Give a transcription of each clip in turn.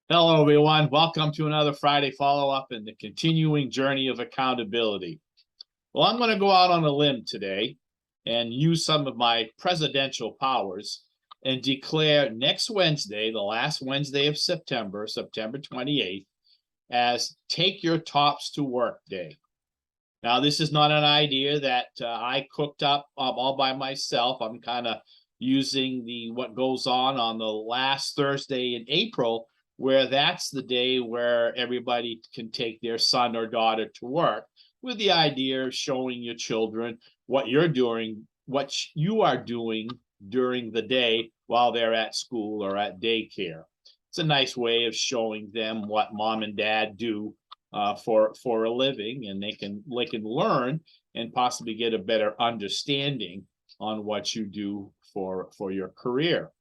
Hello, everyone. Welcome to another Friday follow-up in the continuing journey of accountability. Well, I'm going to go out on a limb today and use some of my presidential powers and declare next Wednesday, the last Wednesday of September, September 28th, as Take Your Tops to Work Day. Now, this is not an idea that I cooked up all by myself. I'm kind of using what goes on the last Thursday in April, where that's the day where everybody can take their son or daughter to work, with the idea of showing your children what you're doing, what you are doing during the day while they're at school or at daycare. It's a nice way of showing them what mom and dad do for a living, and they can learn and possibly get a better understanding on what you do for your career.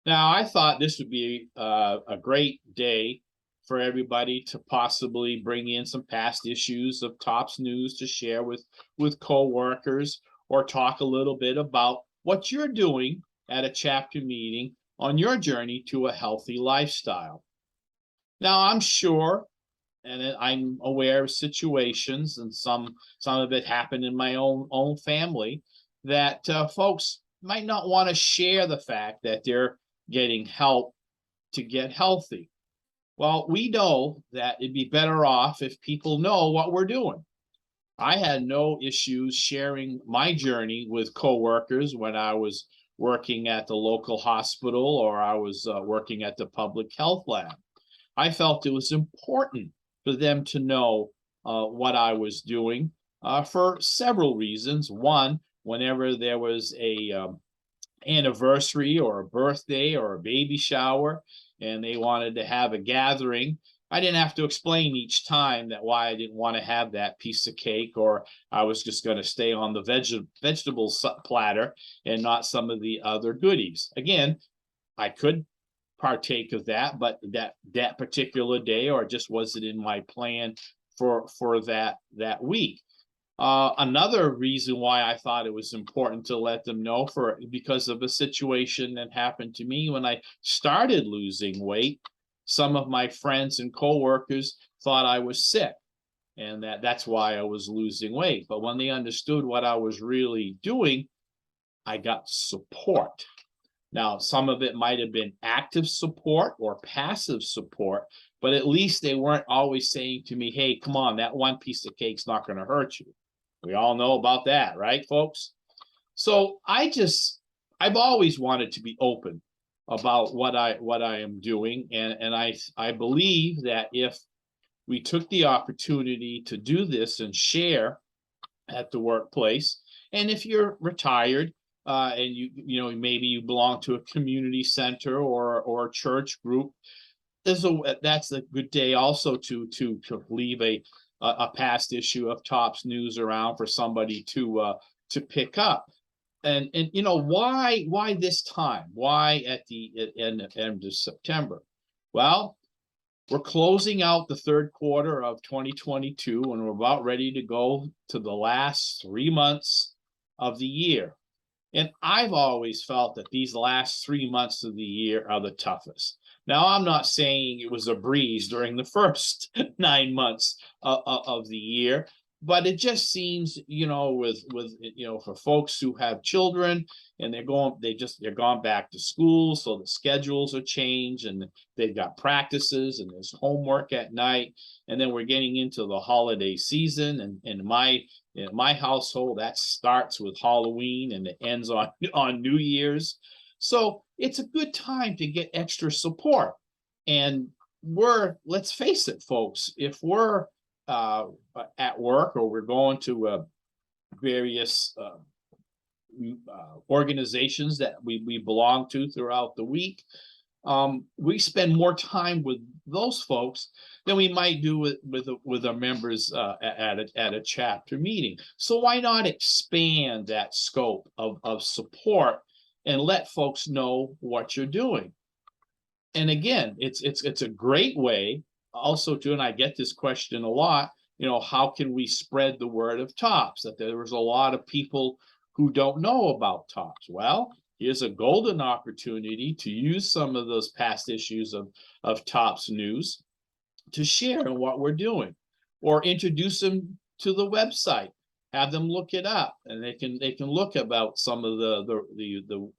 Now, I thought this would be a great day for everybody to possibly bring in some past issues of Tops News to share with coworkers, or talk a little bit about what you're doing at a chapter meeting on your journey to a healthy lifestyle. Now, I'm sure, and I'm aware of situations, and some of it happened in my own family, that folks might not want to share the fact that they're getting help to get healthy. Well, we know that it'd be better off if people know what we're doing. I had no issues sharing my journey with coworkers when I was working at the local hospital, or I was working at the public health lab. I felt it was important for them to know what I was doing for several reasons. One, whenever there was a anniversary or a birthday or a baby shower and they wanted to have a gathering, I didn't have to explain each time that why I didn't want to have that piece of cake, or I was just going to stay on the vegetable platter and not some of the other goodies. Again, I could partake of that, but that particular day, or just wasn't in my plan for that week. Another reason why I thought it was important to let them know, because of a situation that happened to me when I started losing weight. Some of my friends and coworkers thought I was sick, and that's why I was losing weight. But when they understood what I was really doing, I got support. Now, some of it might have been active support or passive support, but at least they weren't always saying to me, hey, come on, that one piece of cake's not going to hurt you. We all know about that, right, folks? So I've always wanted to be open about what I am doing, and I believe that if we took the opportunity to do this and share at the workplace, and if you're retired and you know maybe you belong to a community center or a church group, that's a good day also to leave a past issue of Tops News around for somebody to pick up. And you know, why this time? Why at the end of September? Well, we're closing out the third quarter of 2022, and we're about ready to go to the last 3 months of the year. And I've always felt that these last 3 months of the year are the toughest. Now, I'm not saying it was a breeze during the first 9 months of the year, but it just seems, you know, with for folks who have children and they're gone back to school, so the schedules are changed, and they've got practices, and there's homework at night, and then we're getting into the holiday season, and in my household, that starts with Halloween and it ends on New Year's. So it's a good time to get extra support. And let's face it, folks, if we're at work, or we're going to various organizations that we belong to throughout the week, we spend more time with those folks than we might do with our members at a chapter meeting. So why not expand that scope of support and let folks know what you're doing? And again, it's a great way also to, and I get this question a lot, you know, how can we spread the word of Tops, that there was a lot of people who don't know about Tops? Well, here's a golden opportunity to use some of those past issues of Tops News to share in what we're doing, or introduce them to the website, have them look it up, and they can look about some of the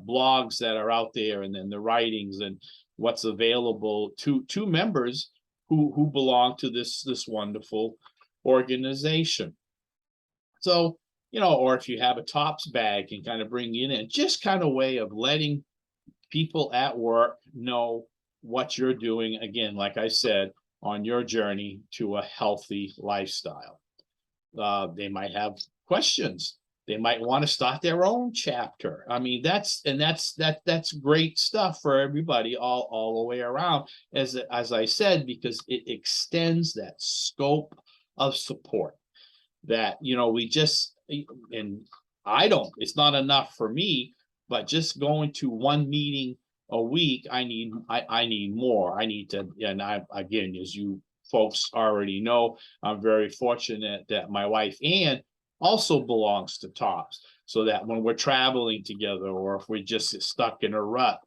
blogs that are out there, and then the writings and what's available to members who belong to this wonderful organization. So, you know, or if you have a Tops bag and kind of bring it in, just kind of way of letting people at work know what you're doing, again, like I said, on your journey to a healthy lifestyle. They might have questions. They might want to start their own chapter. I mean, that's great stuff for everybody all the way around, as I said, because it extends that scope of support that, you know, we just, and it's not enough for me, but just going to one meeting a week, I need more. I need to, and again, as you folks already know, I'm very fortunate that my wife Ann also belongs to Tops, so that when we're traveling together, or if we're just stuck in a rut,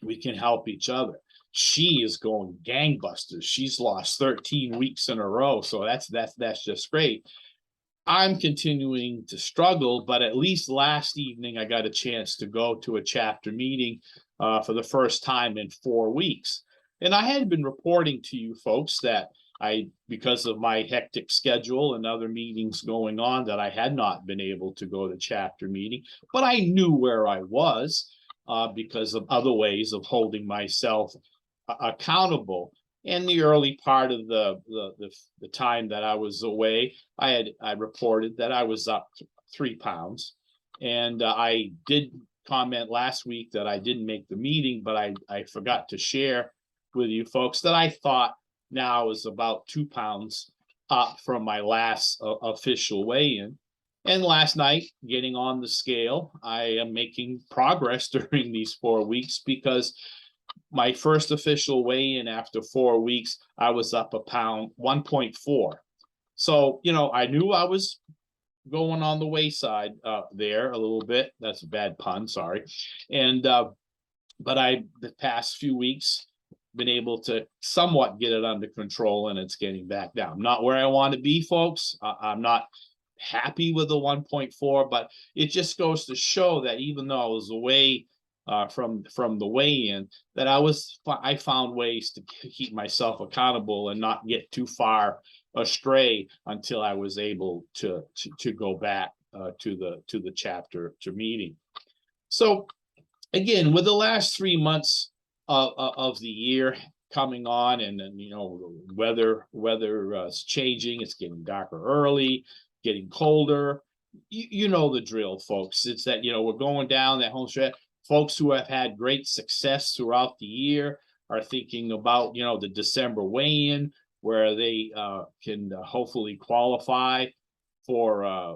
we can help each other. She is going gangbusters. She's lost 13 weeks in a row, so that's just great. I'm continuing to struggle, but at least last evening I got a chance to go to a chapter meeting for the first time in 4 weeks. And I had been reporting to you folks that because of my hectic schedule and other meetings going on, that I had not been able to go to chapter meeting, but I knew where I was because of other ways of holding myself accountable. In the early part of the time that I was away, I reported that I was up 3 pounds, and I did comment last week that I didn't make the meeting, but I forgot to share with you folks that I thought now is about 2 pounds up from my last official weigh-in. And last night, getting on the scale, I am making progress during these 4 weeks, because my first official weigh-in after 4 weeks, I was up a pound, 1.4. So, you know, I knew I was going on the wayside there a little bit. That's a bad pun, sorry. And but the past few weeks been able to somewhat get it under control, and it's getting back down. I'm not where I want to be, folks. I'm not happy with the 1.4, but it just goes to show that even though I was away from the weigh-in, that I found ways to keep myself accountable and not get too far astray until I was able to go back to the chapter meeting. So again, with the last 3 months of the year coming on, and then, you know, weather is changing. It's getting darker early, getting colder. You know the drill, folks. It's that, you know, we're going down that home stretch. Folks who have had great success throughout the year are thinking about, you know, the December weigh-in, where they can hopefully qualify for a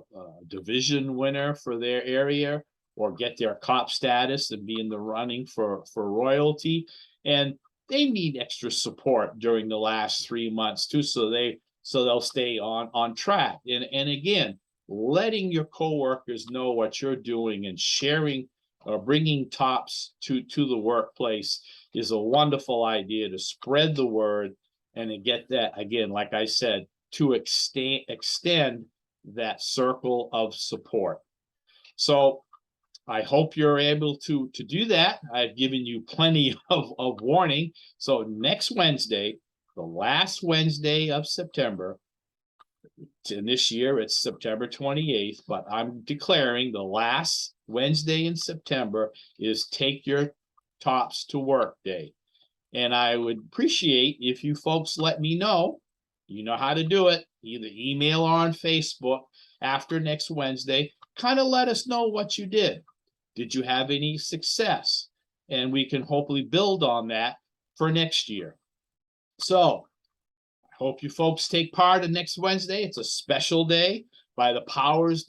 division winner for their area, or get their COP status and be in the running for royalty. And they need extra support during the last 3 months too, so they'll stay on track. And again, letting your coworkers know what you're doing and sharing or bringing Tops to the workplace is a wonderful idea to spread the word and to get that, again, like I said, to extend that circle of support. So I hope you're able to do that. I've given you plenty of warning. So next Wednesday, the last Wednesday of September, and this year it's September 28th, but I'm declaring the last Wednesday in September is Take Your Tops to Work Day. And I would appreciate if you folks let me know. You know how to do it, either email or on Facebook after next Wednesday. Kind of let us know what you did. Did you have any success? And we can hopefully build on that for next year. So I hope you folks take part in next Wednesday. It's a special day by the powers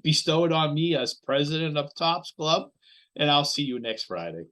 bestowed on me as president of Tops Club. And I'll see you next Friday.